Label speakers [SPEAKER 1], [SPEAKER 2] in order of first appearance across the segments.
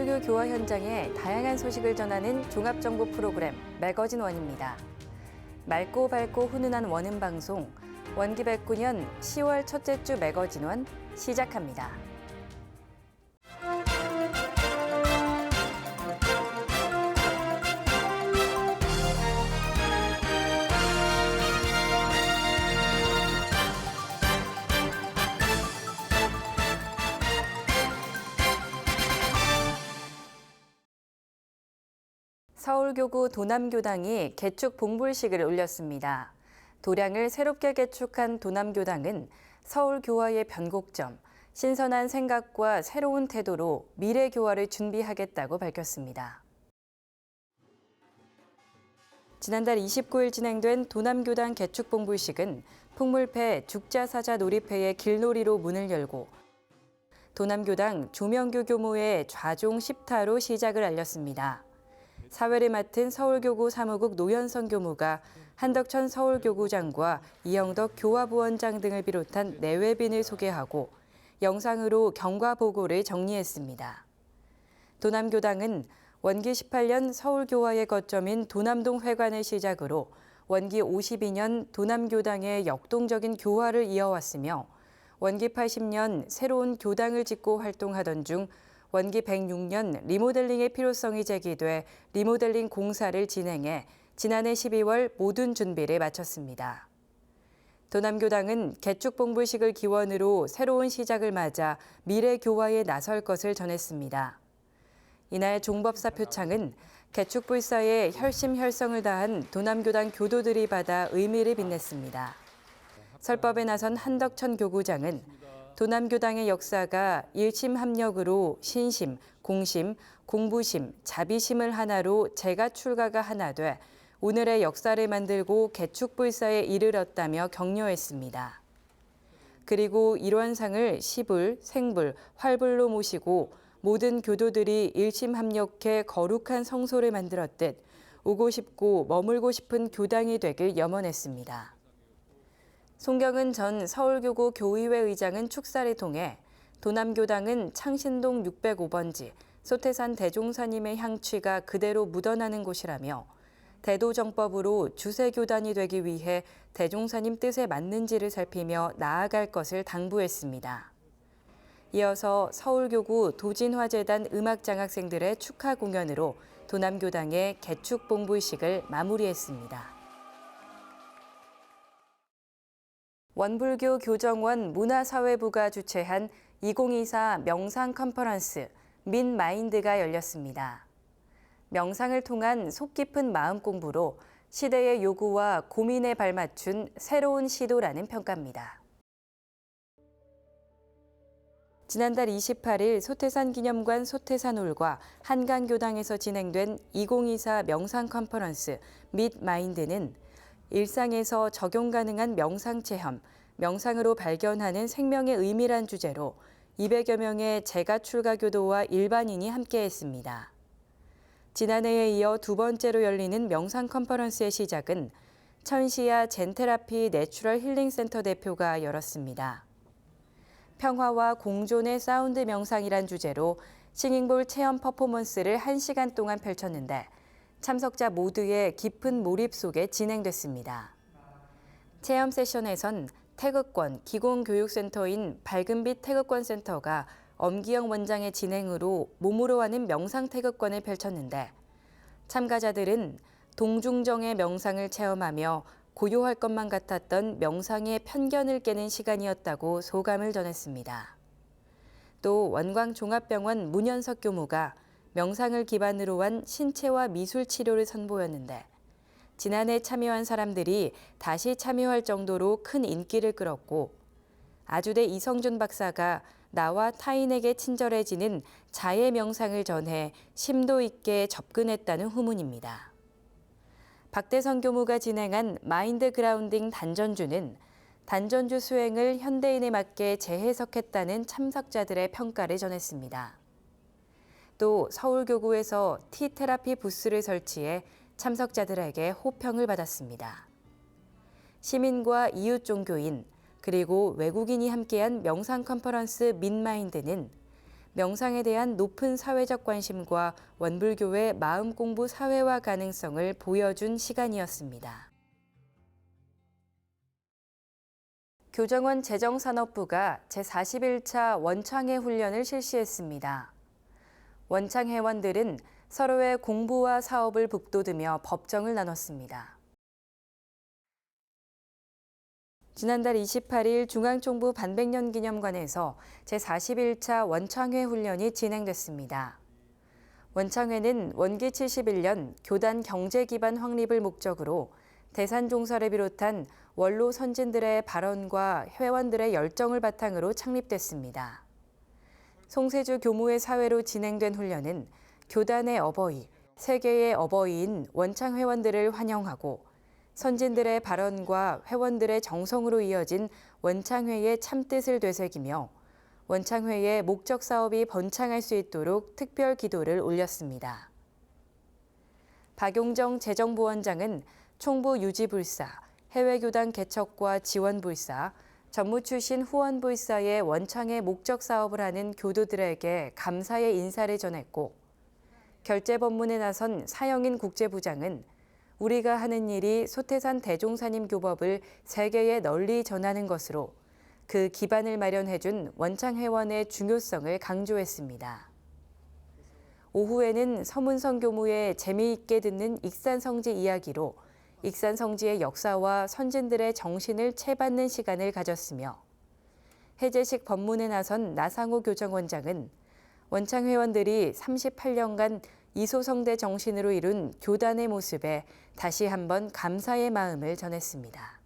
[SPEAKER 1] 원불교 교화 현장의 다양한 소식을 전하는 종합정보 프로그램 매거진 원입니다. 맑고 밝고 훈훈한 원음 방송 원기 109년 10월 첫째 주 매거진 원 시작합니다. 서울교구 도남교당이 개축 봉불식을 올렸습니다. 도량을 새롭게 개축한 도남교당은 서울교화의 변곡점, 신선한 생각과 새로운 태도로 미래교화를 준비하겠다고 밝혔습니다. 지난달 29일 진행된 도남교당 개축 봉불식은 풍물패 죽자사자 놀이패의 길놀이로 문을 열고 도남교당 조명규 교모의 좌종 10타로 시작을 알렸습니다. 사회를 맡은 서울교구 사무국 노현성 교무가 한덕천 서울교구장과 이영덕 교화부원장 등을 비롯한 내외빈을 소개하고 영상으로 경과보고를 정리했습니다. 도남교당은 원기 18년 서울교화의 거점인 도남동 회관을 시작으로 원기 52년 도남교당의 역동적인 교화를 이어왔으며 원기 80년 새로운 교당을 짓고 활동하던 중 원기 106년 리모델링의 필요성이 제기돼 리모델링 공사를 진행해 지난해 12월 모든 준비를 마쳤습니다. 도남교당은 개축 봉불식을 기원으로 새로운 시작을 맞아 미래 교화에 나설 것을 전했습니다. 이날 종법사 표창은 개축 불사에 혈심혈성을 다한 도남교당 교도들이 받아 의미를 빛냈습니다. 설법에 나선 한덕천 교구장은 도남교당의 역사가 일심 합력으로 신심, 공심, 공부심, 자비심을 하나로 재가 출가가 하나 돼 오늘의 역사를 만들고 개축불사에 이르렀다며 격려했습니다. 그리고 일원상을 시불, 생불, 활불로 모시고 모든 교도들이 일심합력해 거룩한 성소를 만들었듯 오고 싶고 머물고 싶은 교당이 되길 염원했습니다. 송경은 전 서울교구 교의회 의장은 축사를 통해 도남교당은 창신동 605번지 소태산 대종사님의 향취가 그대로 묻어나는 곳이라며 대도정법으로 주세교단이 되기 위해 대종사님 뜻에 맞는지를 살피며 나아갈 것을 당부했습니다. 이어서 서울교구 도진화재단 음악장학생들의 축하 공연으로 도남교당의 개축 봉불식을 마무리했습니다. 원불교 교정원 문화사회부가 주최한 2024 명상 컨퍼런스 민마인드가 열렸습니다. 명상을 통한 속 깊은 마음 공부로 시대의 요구와 고민에 발맞춘 새로운 시도라는 평가입니다. 지난달 28일 소태산기념관 소태산홀과 한강교당에서 진행된 2024 명상 컨퍼런스 민마인드는 일상에서 적용 가능한 명상 체험, 명상으로 발견하는 생명의 의미란 주제로 200여 명의 재가 출가 교도와 일반인이 함께했습니다. 지난해에 이어 두 번째로 열리는 명상 컨퍼런스의 시작은 천시야 젠테라피 내추럴 힐링 센터 대표가 열었습니다. 평화와 공존의 사운드 명상이란 주제로 싱잉볼 체험 퍼포먼스를 1시간 동안 펼쳤는데 참석자 모두의 깊은 몰입 속에 진행됐습니다. 체험 세션에선 태극권 기공교육센터인 밝은빛 태극권센터가 엄기영 원장의 진행으로 몸으로 하는 명상 태극권을 펼쳤는데 참가자들은 동중정의 명상을 체험하며 고요할 것만 같았던 명상의 편견을 깨는 시간이었다고 소감을 전했습니다. 또 원광종합병원 문현석 교무가 명상을 기반으로 한 신체와 미술 치료를 선보였는데 지난해 참여한 사람들이 다시 참여할 정도로 큰 인기를 끌었고 아주대 이성준 박사가 나와 타인에게 친절해지는 자의 명상을 전해 심도 있게 접근했다는 후문입니다. 박대선 교무가 진행한 마인드 그라운딩 단전주는 단전주 수행을 현대인에 맞게 재해석했다는 참석자들의 평가를 전했습니다. 또 서울교구에서 티테라피 부스를 설치해 참석자들에게 호평을 받았습니다. 시민과 이웃 종교인 그리고 외국인이 함께한 명상 컨퍼런스 민마인드는 명상에 대한 높은 사회적 관심과 원불교의 마음 공부 사회화 가능성을 보여준 시간이었습니다. 교정원 재정산업부가 제41차 원창회 훈련을 실시했습니다. 원창 회원들은 서로의 공부와 사업을 북돋으며 법정을 나눴습니다. 지난달 28일 중앙총부 반백년 기념관에서 제41차 원창회 훈련이 진행됐습니다. 원창회는 원기 71년 교단 경제 기반 확립을 목적으로 대산 종사를 비롯한 원로 선진들의 발언과 회원들의 열정을 바탕으로 창립됐습니다. 송세주 교무의 사회로 진행된 훈련은 교단의 어버이, 세계의 어버이인 원창 회원들을 환영하고 선진들의 발언과 회원들의 정성으로 이어진 원창회의 참뜻을 되새기며 원창회의 목적 사업이 번창할 수 있도록 특별 기도를 올렸습니다. 박용정 재정부원장은 총부 유지불사, 해외교단 개척과 지원불사, 전무 출신 후원불사의 원창회 목적 사업을 하는 교도들에게 감사의 인사를 전했고, 결재 법문에 나선 사영인 국제부장은 우리가 하는 일이 소태산 대종사님 교법을 세계에 널리 전하는 것으로 그 기반을 마련해준 원창회원의 중요성을 강조했습니다. 오후에는 서문성 교무의 재미있게 듣는 익산성지 이야기로 익산성지의 역사와 선진들의 정신을 채받는 시간을 가졌으며, 해제식 법문에 나선 나상호 교정원장은 원창회원들이 38년간 이소성대 정신으로 이룬 교단의 모습에 다시 한번 감사의 마음을 전했습니다.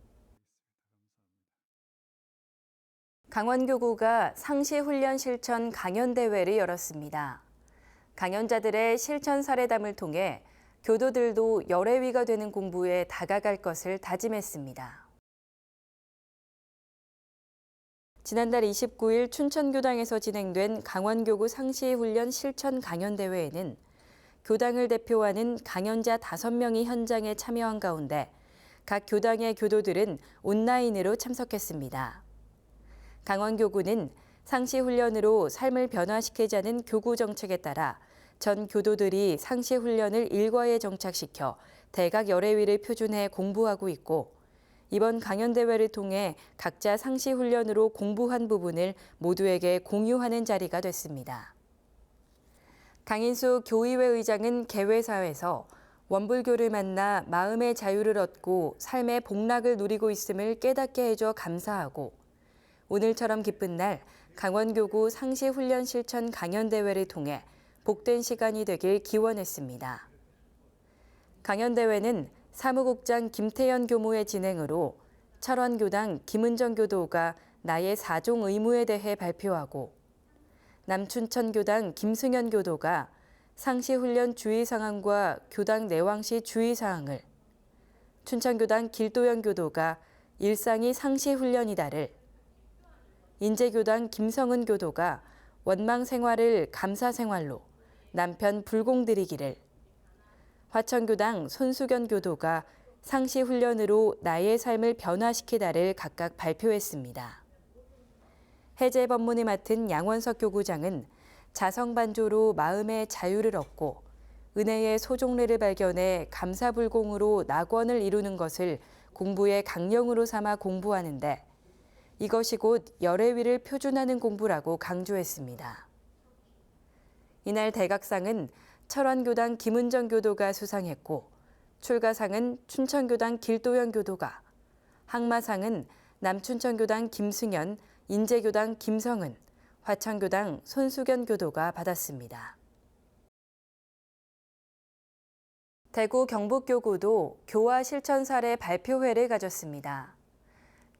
[SPEAKER 1] 강원교구가 상시훈련 실천 강연대회를 열었습니다. 강연자들의 실천 사례담을 통해 교도들도 열애위가 되는 공부에 다가갈 것을 다짐했습니다. 지난달 29일 춘천교당에서 진행된 강원교구 상시훈련 실천 강연대회에는 교당을 대표하는 강연자 5명이 현장에 참여한 가운데 각 교당의 교도들은 온라인으로 참석했습니다. 강원교구는 상시훈련으로 삶을 변화시키자는 교구 정책에 따라 전 교도들이 상시훈련을 일과에 정착시켜 대각 열애위를 표준해 공부하고 있고, 이번 강연대회를 통해 각자 상시훈련으로 공부한 부분을 모두에게 공유하는 자리가 됐습니다. 강인수 교의회 의장은 개회사에서 원불교를 만나 마음의 자유를 얻고 삶의 복락을 누리고 있음을 깨닫게 해줘 감사하고, 오늘처럼 기쁜 날 강원교구 상시훈련 실천 강연대회를 통해 복된 시간이 되길 기원했습니다. 강연대회는 사무국장 김태연 교무의 진행으로 철원교당 김은정 교도가 나의 4종 의무에 대해 발표하고, 남춘천교당 김승현 교도가 상시훈련 주의사항과 교당 내왕시 주의사항을, 춘천교당 길도연 교도가 일상이 상시훈련이다를, 인제교당 김성은 교도가 원망 생활을 감사 생활로, 남편 불공들이기를, 화천교당 손수견 교도가 상시훈련으로 나의 삶을 변화시키다를 각각 발표했습니다. 해제 법문을 맡은 양원석 교구장은 자성반조로 마음의 자유를 얻고 은혜의 소종례를 발견해 감사불공으로 낙원을 이루는 것을 공부의 강령으로 삼아 공부하는데 이것이 곧 열애위를 표준하는 공부라고 강조했습니다. 이날 대각상은 철원교당 김은정 교도가 수상했고, 출가상은 춘천교당 길도연 교도가, 항마상은 남춘천교당 김승현, 인제교당 김성은, 화천교당 손수견 교도가 받았습니다. 대구 경북교구도 교화 실천 사례 발표회를 가졌습니다.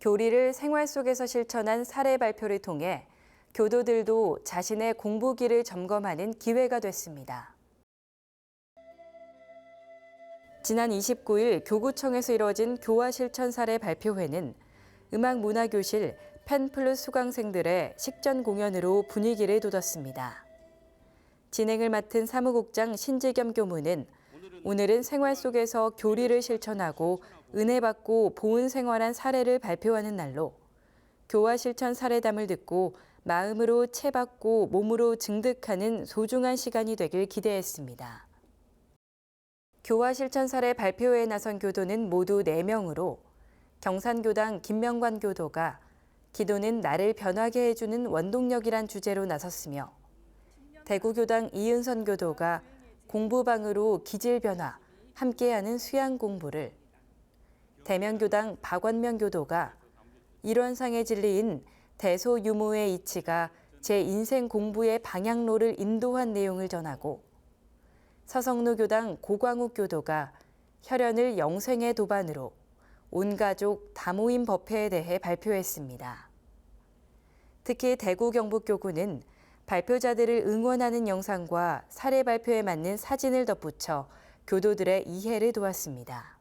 [SPEAKER 1] 교리를 생활 속에서 실천한 사례 발표를 통해 교도들도 자신의 공부기를 점검하는 기회가 됐습니다. 지난 29일 교구청에서 이뤄진 교화 실천 사례 발표회는 음악문화교실 펜플루스 수강생들의 식전 공연으로 분위기를 돋웠습니다. 진행을 맡은 사무국장 신지겸 교무는 오늘은 생활 속에서 교리를 실천하고 은혜 받고 보은 생활한 사례를 발표하는 날로 교화 실천 사례담을 듣고 마음으로 채받고 몸으로 증득하는 소중한 시간이 되길 기대했습니다. 교화 실천 사례 발표회에 나선 교도는 모두 4명으로 경산교당 김명관 교도가 기도는 나를 변하게 해주는 원동력이란 주제로 나섰으며 대구교당 이은선 교도가 공부방으로 기질변화, 함께하는 수양 공부를, 대명교당 박원명 교도가 일원상의 진리인 대소유무의 이치가 제 인생 공부의 방향로를 인도한 내용을 전하고 서성로교당 고광욱 교도가 혈연을 영생의 도반으로 온가족 다모임 법회에 대해 발표했습니다. 특히 대구 경북교구는 발표자들을 응원하는 영상과 사례 발표에 맞는 사진을 덧붙여 교도들의 이해를 도왔습니다.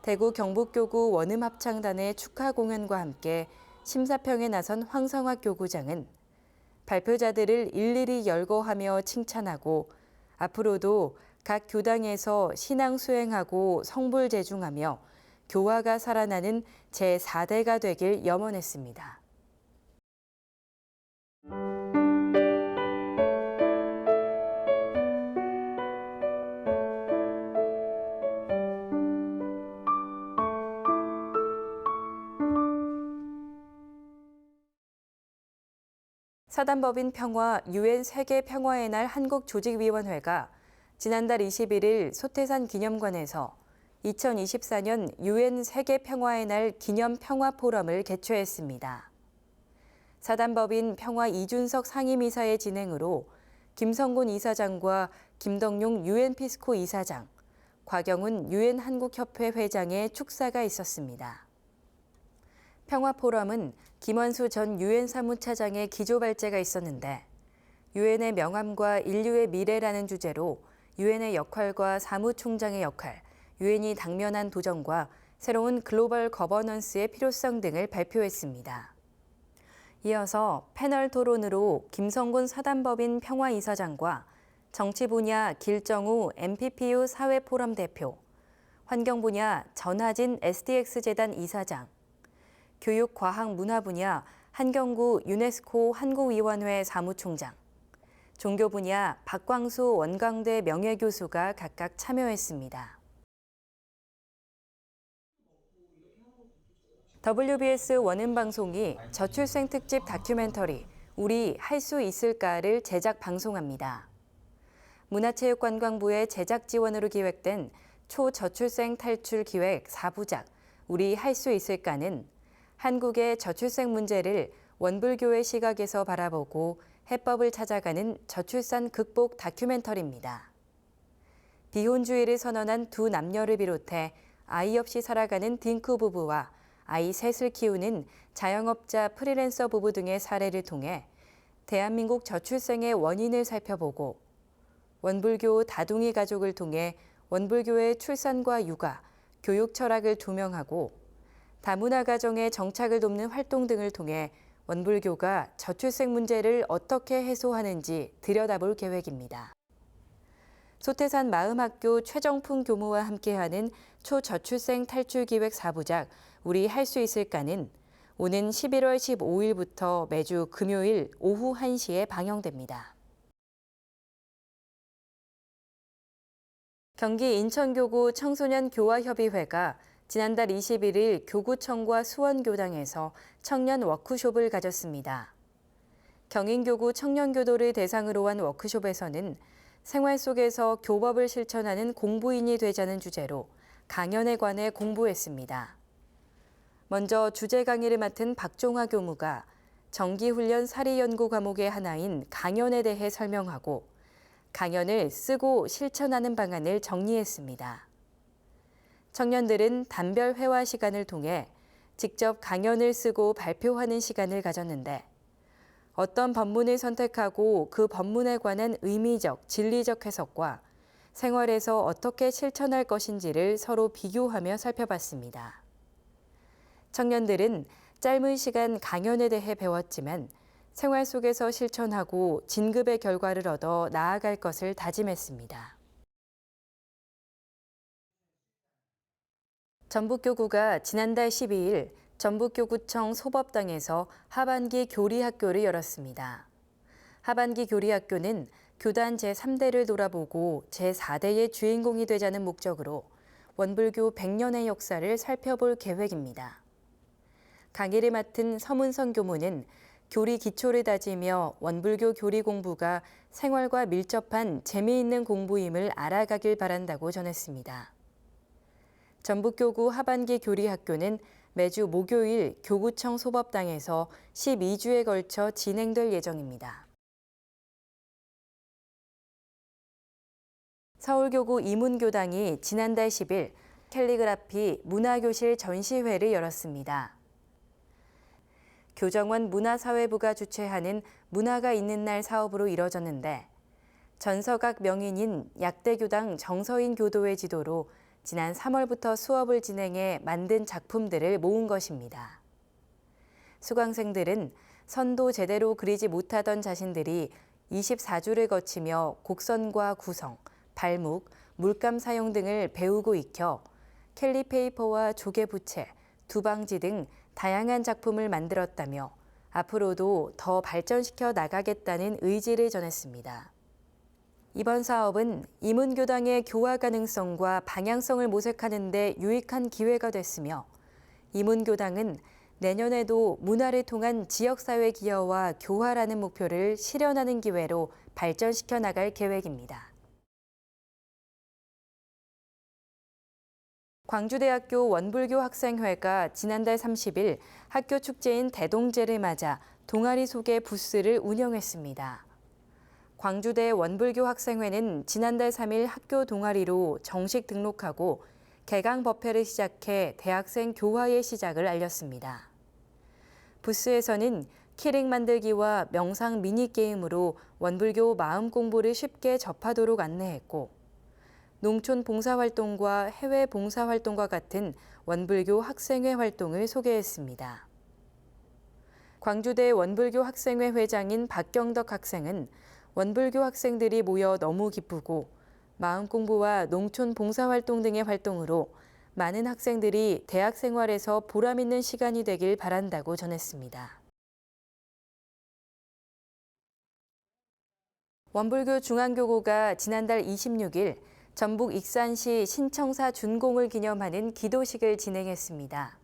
[SPEAKER 1] 대구 경북교구 원음합창단의 축하 공연과 함께 심사평에 나선 황성학 교구장은 발표자들을 일일이 열거하며 칭찬하고 앞으로도 각 교당에서 신앙 수행하고 성불 제중하며 교화가 살아나는 제4대가 되길 염원했습니다. 사단법인 평화 유엔 세계 평화의 날 한국조직위원회가 지난달 21일 소태산 기념관에서 2024년 유엔 세계 평화의 날 기념 평화 포럼을 개최했습니다. 사단법인 평화 이준석 상임이사의 진행으로 김성곤 이사장과 김덕용 유엔 피스코 이사장, 곽영훈 유엔 한국협회 회장의 축사가 있었습니다. 평화 포럼은 김원수 전 유엔 사무차장의 기조 발제가 있었는데 유엔의 명암과 인류의 미래라는 주제로 유엔의 역할과 사무총장의 역할, 유엔이 당면한 도전과 새로운 글로벌 거버넌스의 필요성 등을 발표했습니다. 이어서 패널 토론으로 김성곤 사단법인 평화이사장과 정치 분야 길정우 MPPU 사회포럼 대표, 환경 분야 전하진 SDX재단 이사장, 교육, 과학, 문화 분야 한경구 유네스코 한국위원회 사무총장, 종교 분야 박광수 원광대 명예교수가 각각 참여했습니다. WBS 원음방송이 저출생 특집 다큐멘터리 우리 할 수 있을까를 제작 방송합니다. 문화체육관광부의 제작 지원으로 기획된 초저출생 탈출 기획 4부작 우리 할 수 있을까는 한국의 저출생 문제를 원불교의 시각에서 바라보고 해법을 찾아가는 저출산 극복 다큐멘터리입니다. 비혼주의를 선언한 두 남녀를 비롯해 아이 없이 살아가는 딩크 부부와 아이 셋을 키우는 자영업자 프리랜서 부부 등의 사례를 통해 대한민국 저출생의 원인을 살펴보고 원불교 다둥이 가족을 통해 원불교의 출산과 육아, 교육 철학을 조명하고 다문화 가정의 정착을 돕는 활동 등을 통해 원불교가 저출생 문제를 어떻게 해소하는지 들여다볼 계획입니다. 소태산 마음학교 최정풍 교무와 함께하는 초저출생 탈출 기획 4부작 우리 할 수 있을까는 오는 11월 15일부터 매주 금요일 오후 1시에 방영됩니다. 경기 인천교구 청소년 교화협의회가 지난달 21일 교구청과 수원교당에서 청년 워크숍을 가졌습니다. 경인교구 청년교도를 대상으로 한 워크숍에서는 생활 속에서 교법을 실천하는 공부인이 되자는 주제로 강연에 관해 공부했습니다. 먼저 주제 강의를 맡은 박종화 교무가 정기훈련 사리연구 과목의 하나인 강연에 대해 설명하고 강연을 쓰고 실천하는 방안을 정리했습니다. 청년들은 단별 회화 시간을 통해 직접 강연을 쓰고 발표하는 시간을 가졌는데 어떤 법문을 선택하고 그 법문에 관한 의미적, 진리적 해석과 생활에서 어떻게 실천할 것인지를 서로 비교하며 살펴봤습니다. 청년들은 짧은 시간 강연에 대해 배웠지만 생활 속에서 실천하고 진급의 결과를 얻어 나아갈 것을 다짐했습니다. 전북교구가 지난달 12일 전북교구청 소법당에서 하반기 교리학교를 열었습니다. 하반기 교리학교는 교단 제3대를 돌아보고 제4대의 주인공이 되자는 목적으로 원불교 100년의 역사를 살펴볼 계획입니다. 강의를 맡은 서문선 교무는 교리 기초를 다지며 원불교 교리 공부가 생활과 밀접한 재미있는 공부임을 알아가길 바란다고 전했습니다. 전북교구 하반기 교리학교는 매주 목요일 교구청 소법당에서 12주에 걸쳐 진행될 예정입니다. 서울교구 이문교당이 지난달 10일 캘리그라피 문화교실 전시회를 열었습니다. 교정원 문화사회부가 주최하는 문화가 있는 날 사업으로 이뤄졌는데 전서각 명인인 약대교당 정서인 교도의 지도로 지난 3월부터 수업을 진행해 만든 작품들을 모은 것입니다. 수강생들은 선도 제대로 그리지 못하던 자신들이 24주를 거치며 곡선과 구성, 발목, 물감 사용 등을 배우고 익혀 캘리페이퍼와 조개부채, 두방지 등 다양한 작품을 만들었다며 앞으로도 더 발전시켜 나가겠다는 의지를 전했습니다. 이번 사업은 이문교당의 교화 가능성과 방향성을 모색하는 데 유익한 기회가 됐으며 이문교당은 내년에도 문화를 통한 지역사회 기여와 교화라는 목표를 실현하는 기회로 발전시켜 나갈 계획입니다. 광주대학교 원불교 학생회가 지난달 30일 학교 축제인 대동제를 맞아 동아리 소개 부스를 운영했습니다. 광주대 원불교 학생회는 지난달 3일 학교 동아리로 정식 등록하고 개강 법회를 시작해 대학생 교화의 시작을 알렸습니다. 부스에서는 키링 만들기와 명상 미니게임으로 원불교 마음 공부를 쉽게 접하도록 안내했고 농촌 봉사활동과 해외 봉사활동과 같은 원불교 학생회 활동을 소개했습니다. 광주대 원불교 학생회 회장인 박경덕 학생은 원불교 학생들이 모여 너무 기쁘고 마음 공부와 농촌 봉사활동 등의 활동으로 많은 학생들이 대학 생활에서 보람 있는 시간이 되길 바란다고 전했습니다. 원불교 중앙교구가 지난달 26일 전북 익산시 신청사 준공을 기념하는 기도식을 진행했습니다.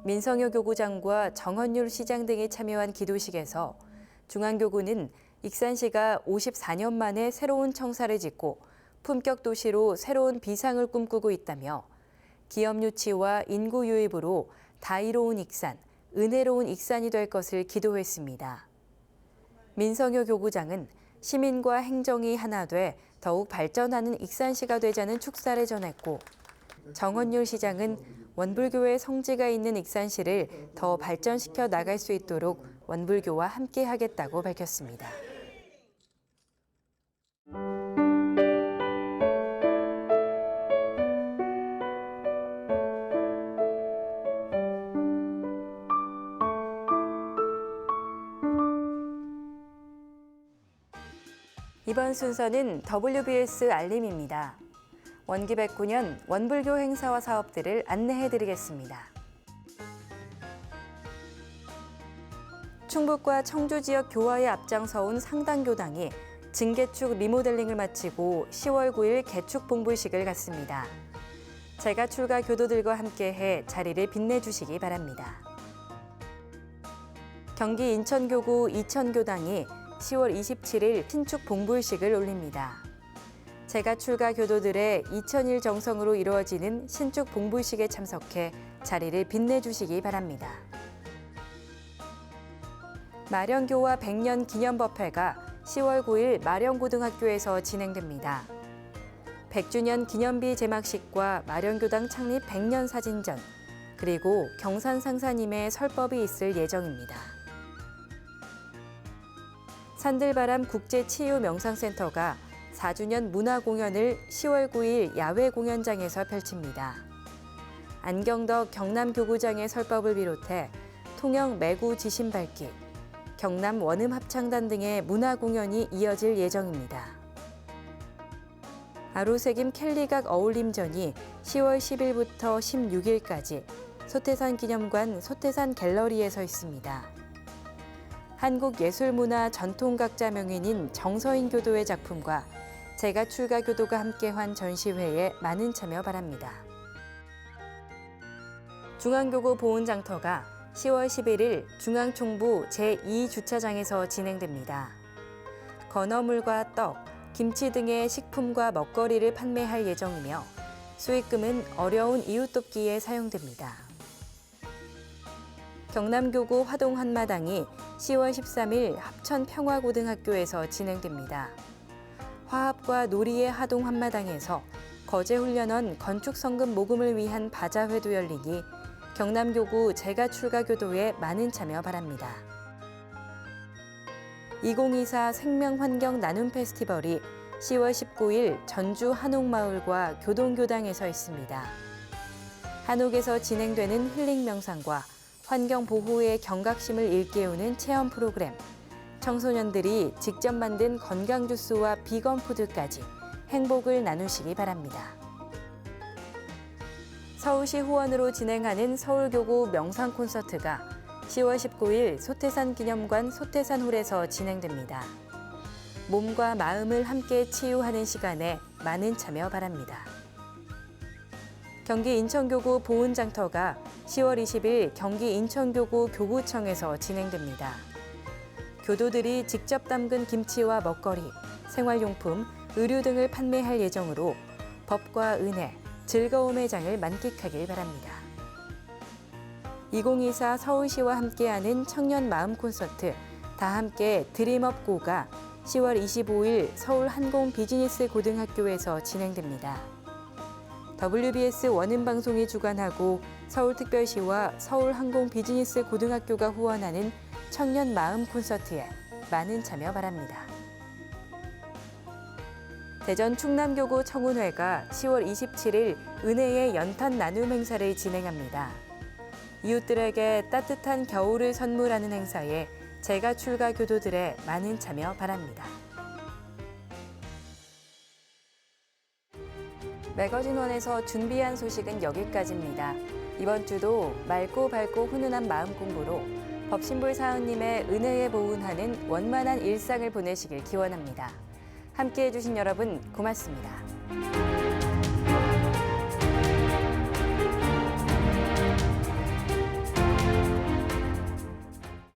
[SPEAKER 1] 민성효 교구장과 정헌율 시장 등이 참여한 기도식에서 중앙교구는 익산시가 54년 만에 새로운 청사를 짓고 품격 도시로 새로운 비상을 꿈꾸고 있다며 기업 유치와 인구 유입으로 다이로운 익산, 은혜로운 익산이 될 것을 기도했습니다. 민성효 교구장은 시민과 행정이 하나 돼 더욱 발전하는 익산시가 되자는 축사를 전했고 정헌율 시장은 원불교의 성지가 있는 익산시를 더 발전시켜 나갈 수 있도록 원불교와 함께하겠다고 밝혔습니다. 이번 순서는 WBS 알림입니다. 원기 109년 원불교 행사와 사업들을 안내해드리겠습니다. 충북과 청주 지역 교화에 앞장서온 상당교당이 증개축 리모델링을 마치고 10월 9일 개축 봉불식을 갖습니다. 제가 출가 교도들과 함께해 자리를 빛내주시기 바랍니다. 경기 인천교구 이천교당이 10월 27일 신축 봉불식을 올립니다. 제가 출가 교도들의 2000일 정성으로 이루어지는 신축 봉불식에 참석해 자리를 빛내주시기 바랍니다. 마령교화 100년 기념법회가 10월 9일 마령고등학교에서 진행됩니다. 100주년 기념비 제막식과 마령교당 창립 100년 사진전, 그리고 경산상사님의 설법이 있을 예정입니다. 산들바람 국제치유명상센터가 4주년 문화공연을 10월 9일 야외 공연장에서 펼칩니다. 안경덕 경남교구장의 설법을 비롯해 통영 매구 지신밟기, 경남 원음합창단 등의 문화공연이 이어질 예정입니다. 아로새김 켈리각 어울림전이 10월 10일부터 16일까지 소태산 기념관 소태산 갤러리에 서 있습니다. 한국예술문화 전통각자 명인인 정서인 교도의 작품과 제가 출가 교도가 함께한 전시회에 많은 참여 바랍니다. 중앙교구 보훈장터가 10월 11일 중앙총부 제2주차장에서 진행됩니다. 건어물과 떡, 김치 등의 식품과 먹거리를 판매할 예정이며 수익금은 어려운 이웃 돕기에 사용됩니다. 경남교구 화동 한마당이 10월 13일 합천평화고등학교에서 진행됩니다. 화합과 놀이의 하동 한마당에서 거제훈련원 건축성금 모금을 위한 바자회도 열리니 경남교구 제가 출가 교도에 많은 참여 바랍니다. 2024 생명환경 나눔 페스티벌이 10월 19일 전주 한옥마을과 교동교당에서 있습니다. 한옥에서 진행되는 힐링 명상과 환경 보호의 경각심을 일깨우는 체험 프로그램, 청소년들이 직접 만든 건강 주스와 비건 푸드까지 행복을 나누시기 바랍니다. 서울시 후원으로 진행하는 서울교구 명상 콘서트가 10월 19일 소태산 기념관 소태산홀에서 진행됩니다. 몸과 마음을 함께 치유하는 시간에 많은 참여 바랍니다. 경기 인천교구 보훈장터가 10월 20일 경기 인천교구 교구청에서 진행됩니다. 교도들이 직접 담근 김치와 먹거리, 생활용품, 의류 등을 판매할 예정으로 법과 은혜, 즐거움의 장을 만끽하길 바랍니다. 2024 서울시와 함께하는 청년 마음 콘서트 다함께 드림업 고가 10월 25일 서울 한공 비즈니스 고등학교에서 진행됩니다. WBS 원음방송이 주관하고 서울특별시와 서울항공 비즈니스 고등학교가 후원하는 청년 마음 콘서트에 많은 참여 바랍니다. 대전 충남교구 청운회가 10월 27일 은혜의 연탄 나눔 행사를 진행합니다. 이웃들에게 따뜻한 겨울을 선물하는 행사에 제가 출가 교도들의 많은 참여 바랍니다. 매거진원에서 준비한 소식은 여기까지입니다. 이번 주도 맑고 밝고 훈훈한 마음 공부로 법신불 사은님의 은혜에 보훈하는 원만한 일상을 보내시길 기원합니다. 함께해 주신 여러분 고맙습니다.